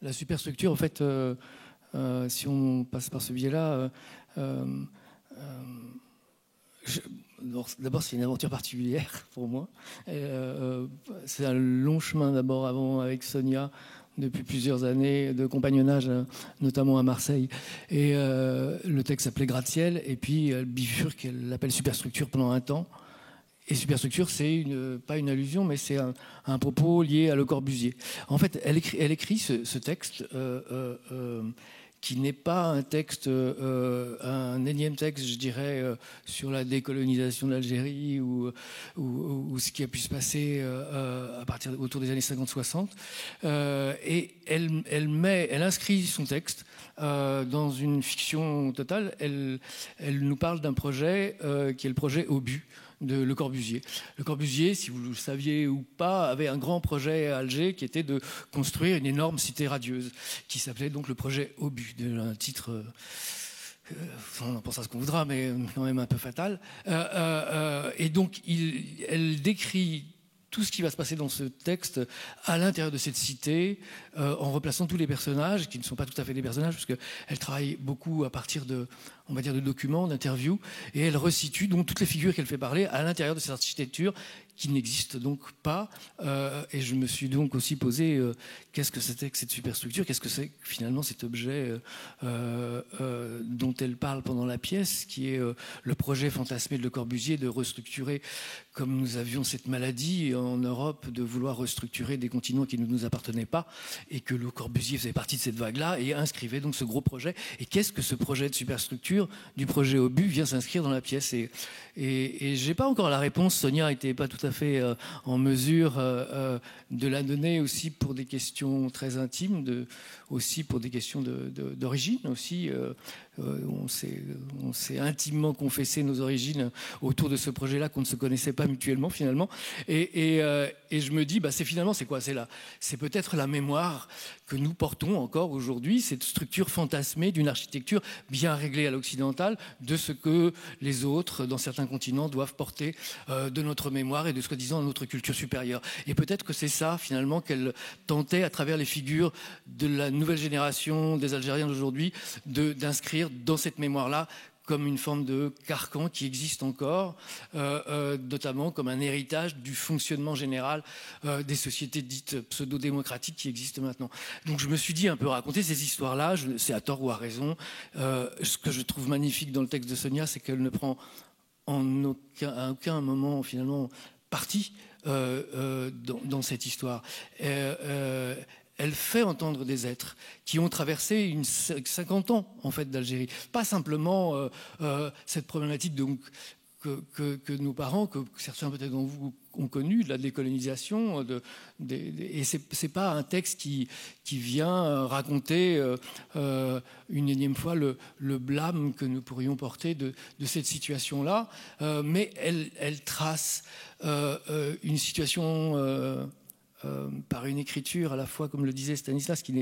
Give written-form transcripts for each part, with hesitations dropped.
la superstructure, en fait, si on passe par ce biais-là, d'abord, c'est une aventure particulière pour moi. C'est un long chemin d'abord avant avec Sonia, depuis plusieurs années de compagnonnage, notamment à Marseille. Et le texte s'appelait Gratte-ciel, et puis elle bifurque, elle l'appelle superstructure pendant un temps. Et superstructure, c'est pas une allusion, mais c'est un propos lié à Le Corbusier. En fait, elle écrit ce texte qui n'est pas un texte, un énième texte, je dirais, sur la décolonisation de l'Algérie ou ce qui a pu se passer autour des années 50-60. Et elle inscrit son texte dans une fiction totale. Elle nous parle d'un projet qui est le projet Obus de Le Corbusier. Le Corbusier, si vous le saviez ou pas, avait un grand projet à Alger qui était de construire une énorme cité radieuse qui s'appelait donc le projet Obus, un titre, on en pense à ce qu'on voudra, mais quand même un peu fatal. Et donc, elle décrit tout ce qui va se passer dans ce texte à l'intérieur de cette cité, en replaçant tous les personnages, qui ne sont pas tout à fait des personnages, parce qu'elle travaille beaucoup à partir de, on va dire, de documents, d'interviews, et elle resitue donc toutes les figures qu'elle fait parler à l'intérieur de cette architecture qui n'existe donc pas. Et je me suis donc aussi posé qu'est-ce que c'était que cette superstructure, qu'est-ce que c'est finalement cet objet dont elle parle pendant la pièce, qui est le projet fantasmé de Le Corbusier de restructurer, comme nous avions cette maladie en Europe, de vouloir restructurer des continents qui ne nous appartenaient pas, et que Le Corbusier faisait partie de cette vague-là et inscrivait donc ce gros projet. Et qu'est-ce que ce projet de superstructure du projet Obus vient s'inscrire dans la pièce? Et j'ai pas encore la réponse. Sonia n'était pas tout à fait en mesure de la donner, aussi pour des questions très intimes, aussi pour des questions d'origine aussi. On s'est intimement confessé nos origines autour de ce projet-là qu'on ne se connaissait pas mutuellement finalement. Et je me dis, c'est quoi? C'est peut-être la mémoire que nous portons encore aujourd'hui, cette structure fantasmée d'une architecture bien réglée à l'occidentale, de ce que les autres, dans certains continents, doivent porter de notre mémoire et de soi-disant notre culture supérieure. Et peut-être que c'est ça, finalement, qu'elle tentait, à travers les figures de la nouvelle génération des Algériens d'aujourd'hui, d'inscrire dans cette mémoire-là comme une forme de carcan qui existe encore, notamment comme un héritage du fonctionnement général des sociétés dites pseudo-démocratiques qui existent maintenant. Donc je me suis dit un peu raconter ces histoires-là, c'est à tort ou à raison. Ce que je trouve magnifique dans le texte de Sonia, c'est qu'elle ne prend à aucun moment finalement parti dans cette histoire. Elle fait entendre des êtres qui ont traversé 50 ans en fait d'Algérie. Pas simplement cette problématique donc, que nos parents, que certains peut-être d'entre vous ont connu, de la décolonisation. Et c'est pas un texte qui vient raconter une énième fois le blâme que nous pourrions porter de cette situation-là. Mais elle trace une situation... par une écriture à la fois, comme le disait Stanislas, qui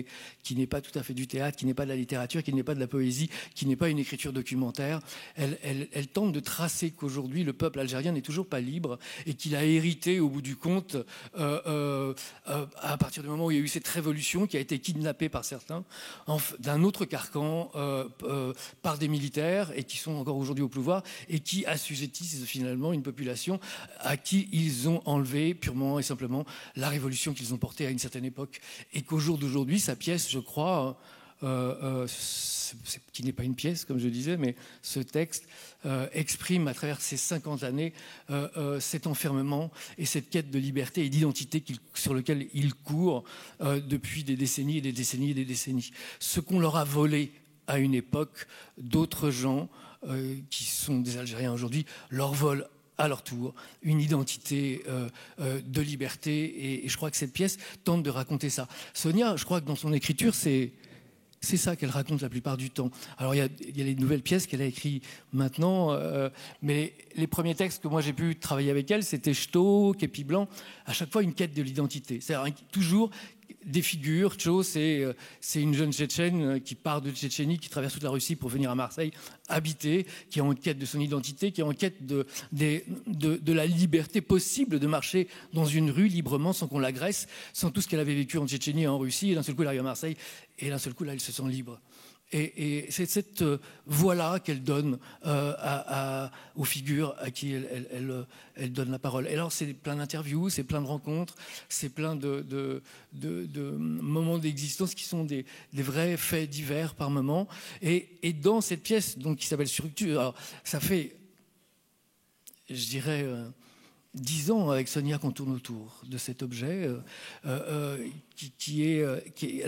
n'est pas tout à fait du théâtre, qui n'est pas de la littérature, qui n'est pas de la poésie, qui n'est pas une écriture documentaire. Elle tente de tracer qu'aujourd'hui le peuple algérien n'est toujours pas libre et qu'il a hérité au bout du compte à partir du moment où il y a eu cette révolution qui a été kidnappée par certains d'un autre carcan par des militaires et qui sont encore aujourd'hui au pouvoir et qui assujettissent finalement une population à qui ils ont enlevé purement et simplement la révolution qu'ils ont portée à une certaine époque, et qu'au jour d'aujourd'hui, sa pièce, je crois, qui n'est pas une pièce, comme je disais, mais ce texte exprime à travers ces 50 années cet enfermement et cette quête de liberté et d'identité sur lequel il court depuis des décennies et des décennies et des décennies. Ce qu'on leur a volé à une époque, d'autres gens qui sont des Algériens aujourd'hui leur volent à leur tour, une identité de liberté. Et je crois que cette pièce tente de raconter ça. Sonia, je crois que dans son écriture, c'est ça qu'elle raconte la plupart du temps. Alors, il y a les nouvelles pièces qu'elle a écrites maintenant, mais les premiers textes que moi j'ai pu travailler avec elle, c'était Ch'to, Képi Blanc, à chaque fois une quête de l'identité. C'est-à-dire toujours des figures. Cho, c'est une jeune Tchétchène qui part de Tchétchénie, qui traverse toute la Russie pour venir à Marseille habiter, qui est en quête de son identité, qui est en quête de la liberté possible de marcher dans une rue librement sans qu'on l'agresse, sans tout ce qu'elle avait vécu en Tchétchénie et en Russie. Et d'un seul coup, elle arrive à Marseille et d'un seul coup, là, elle se sent libre. Et c'est cette voix-là qu'elle donne aux figures à qui elle donne la parole. Et alors, c'est plein d'interviews, c'est plein de rencontres, c'est plein de moments d'existence qui sont des vrais faits divers par moment. Et dans cette pièce donc, qui s'appelle Structure, alors, ça fait, je dirais, 10 ans avec Sonia qu'on tourne autour de cet objet elle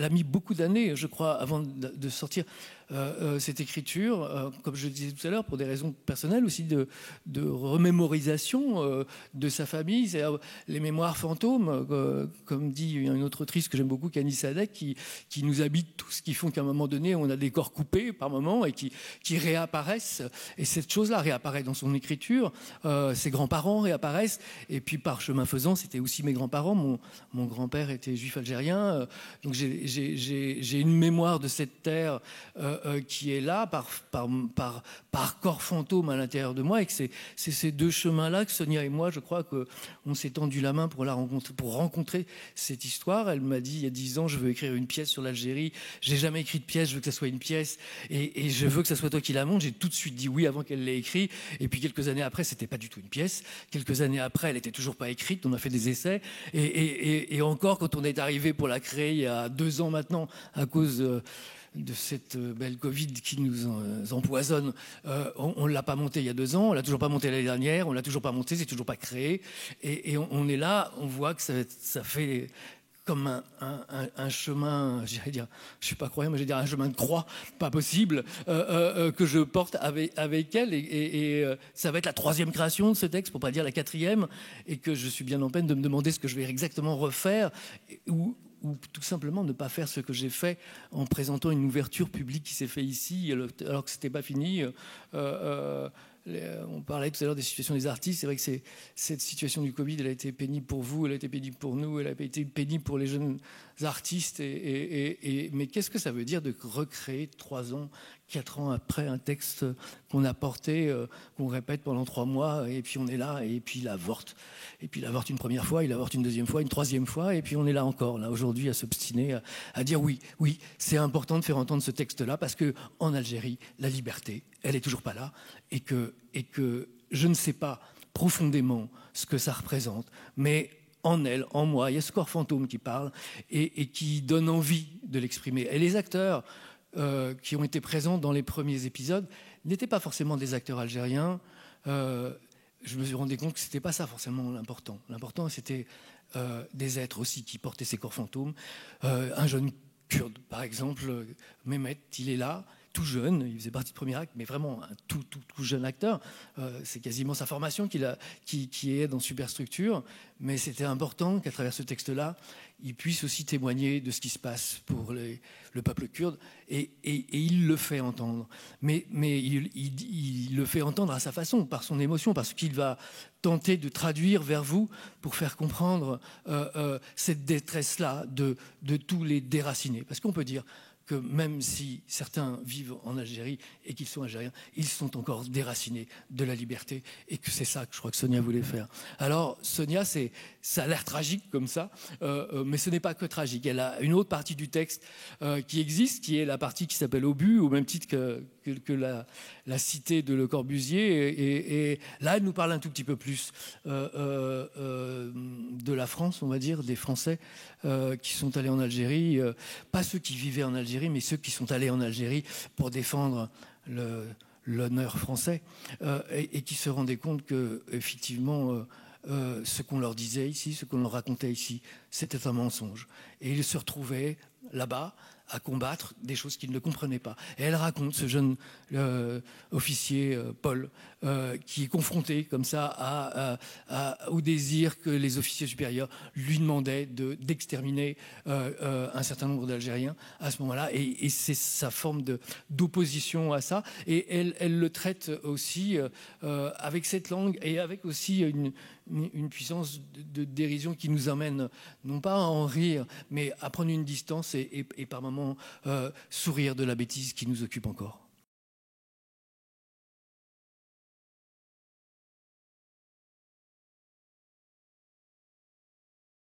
a mis beaucoup d'années, je crois, avant de sortir cette écriture, comme je le disais tout à l'heure, pour des raisons personnelles aussi de remémorisation de sa famille. C'est les mémoires fantômes, comme dit une autre autrice que j'aime beaucoup, Kani Sadek, qui nous habitent tous, qui font qu'à un moment donné, on a des corps coupés par moment et qui réapparaissent. Et cette chose-là réapparaît dans son écriture. Ses grands-parents réapparaissent. Et puis, par chemin faisant, c'était aussi mes grands-parents. Mon grand-père était juif algérien. Donc, j'ai une mémoire de cette terre qui est là par corps fantôme à l'intérieur de moi, et que c'est ces deux chemins-là que Sonia et moi, je crois qu'on s'est tendu la main pour rencontrer cette histoire. Elle m'a dit il y a 10 ans, je veux écrire une pièce sur l'Algérie. J'ai jamais écrit de pièce, je veux que ça soit une pièce, et je veux que ça soit toi qui la monte. J'ai tout de suite dit oui avant qu'elle l'ait écrit, et puis quelques années après, c'était pas du tout une pièce. Quelques années après, elle était toujours pas écrite. On a fait des essais, et encore, quand on est arrivé pour la créer il y a 2 ans maintenant, à cause de cette belle Covid qui nous empoisonne, on ne l'a pas monté il y a 2 ans, on ne l'a toujours pas monté l'année dernière, on ne l'a toujours pas monté, c'est toujours pas créé. Et on est là, on voit que ça fait comme un chemin, j'allais dire, je ne suis pas croyant, mais j'allais dire un chemin de croix, pas possible, que je porte avec elle. Et ça va être la 3e création de ce texte, pour ne pas dire la 4e, et que je suis bien en peine de me demander ce que je vais exactement refaire, ou tout simplement ne pas faire ce que j'ai fait en présentant une ouverture publique qui s'est faite ici, alors que ce n'était pas fini. On parlait tout à l'heure des situations des artistes. C'est vrai que cette situation du Covid, elle a été pénible pour vous, elle a été pénible pour nous, elle a été pénible pour les jeunes artistes. Mais qu'est-ce que ça veut dire de recréer 3 ans, 4 ans après un texte qu'on a porté, qu'on répète pendant 3 mois, et puis on est là, et puis il avorte. Et puis il avorte une première fois, il avorte une 2e fois, une 3e fois, et puis on est là encore, là aujourd'hui, à s'obstiner, à dire oui, c'est important de faire entendre ce texte-là, parce qu'en Algérie, la liberté, elle est toujours pas là, et que je ne sais pas profondément ce que ça représente, mais en elle, en moi, il y a ce corps fantôme qui parle et qui donne envie de l'exprimer. Et les acteurs qui ont été présents dans les premiers épisodes n'étaient pas forcément des acteurs algériens. Je me suis rendu compte que c'était pas ça forcément l'important. L'important, c'était des êtres aussi qui portaient ces corps fantômes. Un jeune kurde, par exemple, Mehmet, il est là, tout jeune, il faisait partie du premier acte, mais vraiment un tout jeune acteur. C'est quasiment sa formation qui est dans Superstructure, mais c'était important qu'à travers ce texte-là, il puisse aussi témoigner de ce qui se passe pour le peuple kurde, et il le fait entendre. Mais il le fait entendre à sa façon, par son émotion, parce qu'il va tenter de traduire vers vous pour faire comprendre cette détresse-là de tous les déracinés. Parce qu'on peut dire que même si certains vivent en Algérie et qu'ils sont algériens, ils sont encore déracinés de la liberté, et que c'est ça que je crois que Sonia voulait faire. Alors Sonia, ça a l'air tragique comme ça, mais ce n'est pas que tragique. Elle a une autre partie du texte qui existe, qui est la partie qui s'appelle Obus, au même titre que la cité de Le Corbusier, et là elle nous parle un tout petit peu plus de la France, on va dire, des Français qui sont allés en Algérie, pas ceux qui vivaient en Algérie, mais ceux qui sont allés en Algérie pour défendre l'honneur français, et qui se rendaient compte que effectivement ce qu'on leur disait ici, ce qu'on leur racontait ici, c'était un mensonge. Et ils se retrouvaient là-bas, à combattre des choses qu'il ne comprenait pas. Et elle raconte ce jeune officier, Paul, qui est confronté comme ça au désir que les officiers supérieurs lui demandaient d'exterminer un certain nombre d'Algériens à ce moment-là. Et c'est sa forme d'opposition à ça. Et elle le traite aussi avec cette langue et avec aussi une puissance de dérision qui nous amène non pas à en rire, mais à prendre une distance et par moments sourire de la bêtise qui nous occupe encore.